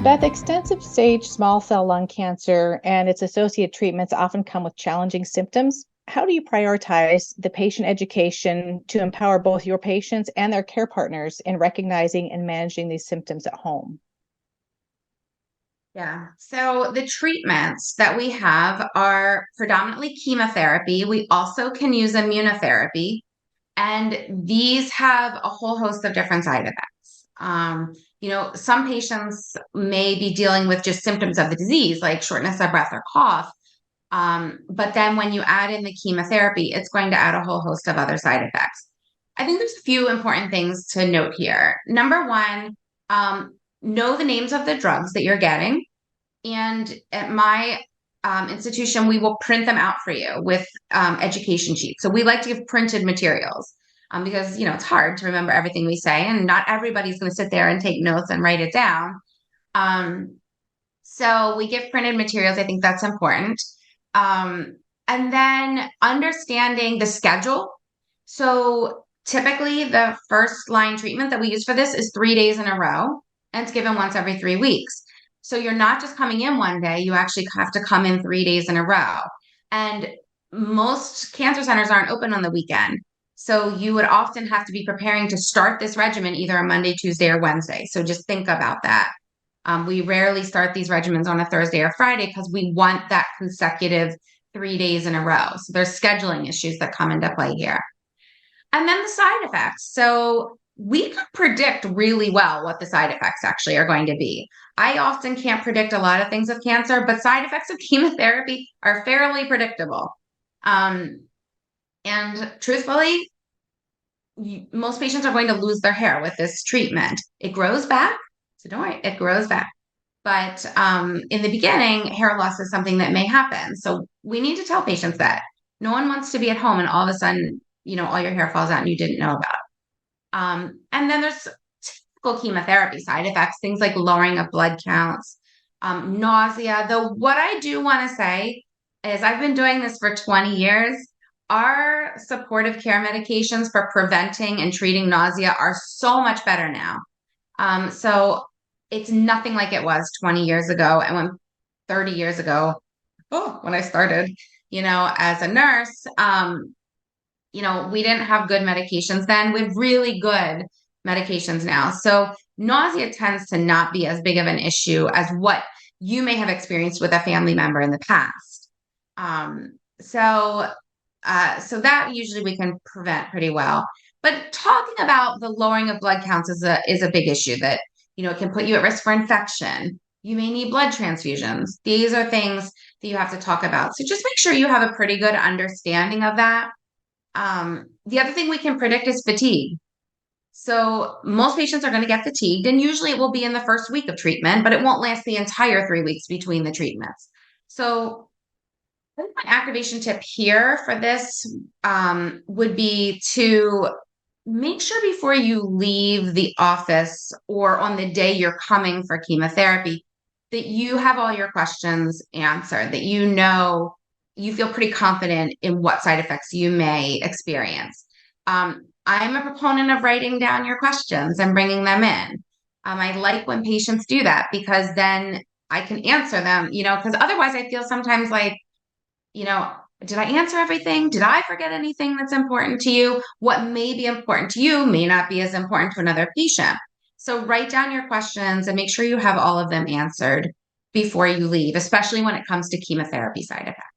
Beth, extensive stage small cell lung cancer and its associated treatments often come with challenging symptoms. How do you prioritize the patient education to empower both your patients and their care partners in recognizing and managing these symptoms at home? Yeah. So the treatments that we have are predominantly chemotherapy. We also can use immunotherapy, and these have a whole host of different side effects. Some patients may be dealing with just symptoms of the disease, like shortness of breath or cough. But then when you add in the chemotherapy, it's going to add a whole host of other side effects. I think there's a few important things to note here. Number one, know the names of the drugs that you're getting. And at my institution, we will print them out for you with education sheets. So we like to give printed materials because, it's hard to remember everything we say, and not everybody's going to sit there and take notes and write it down. So we give printed materials. I think that's important. And then understanding the schedule. So typically the first line treatment that we use for this is 3 days in a row, and it's given once every 3 weeks. So you're not just coming in one day, you actually have to come in 3 days in a row. And most cancer centers aren't open on the weekend. So you would often have to be preparing to start this regimen either on Monday, Tuesday, or Wednesday. So just think about that. We rarely start these regimens on a Thursday or Friday because we want that consecutive 3 days in a row. So there's scheduling issues that come into play here. And then the side effects. So we can predict really well what the side effects actually are going to be. I often can't predict a lot of things with cancer, but side effects of chemotherapy are fairly predictable. And truthfully, most patients are going to lose their hair with this treatment. It grows back. So don't worry, it grows back. But in the beginning, hair loss is something that may happen. So we need to tell patients that. No one wants to be at home and all of a sudden, all your hair falls out and you didn't know about it. And then there's typical chemotherapy side effects, things like lowering of blood counts, nausea. Though what I do want to say is I've been doing this for 20 years. Our supportive care medications for preventing and treating nausea are so much better now. So it's nothing like it was 20 years ago. And when 30 years ago, when I started, as a nurse, we didn't have good medications then. We have really good medications now. So nausea tends to not be as big of an issue as what you may have experienced with a family member in the past. So that usually we can prevent pretty well. But talking about the lowering of blood counts is a big issue that, it can put you at risk for infection. You may need blood transfusions. These are things that you have to talk about. So just make sure you have a pretty good understanding of that. The other thing we can predict is fatigue. So most patients are going to get fatigued, and usually it will be in the first week of treatment, but it won't last the entire 3 weeks between the treatments. So I think my activation tip here for this would be to make sure before you leave the office or on the day you're coming for chemotherapy that you have all your questions answered, that you feel pretty confident in what side effects you may experience. I'm a proponent of writing down your questions and bringing them in. I like when patients do that because then I can answer them, because otherwise I feel sometimes like, did I answer everything? Did I forget anything that's important to you? What may be important to you may not be as important to another patient. So write down your questions and make sure you have all of them answered before you leave, especially when it comes to chemotherapy side effects.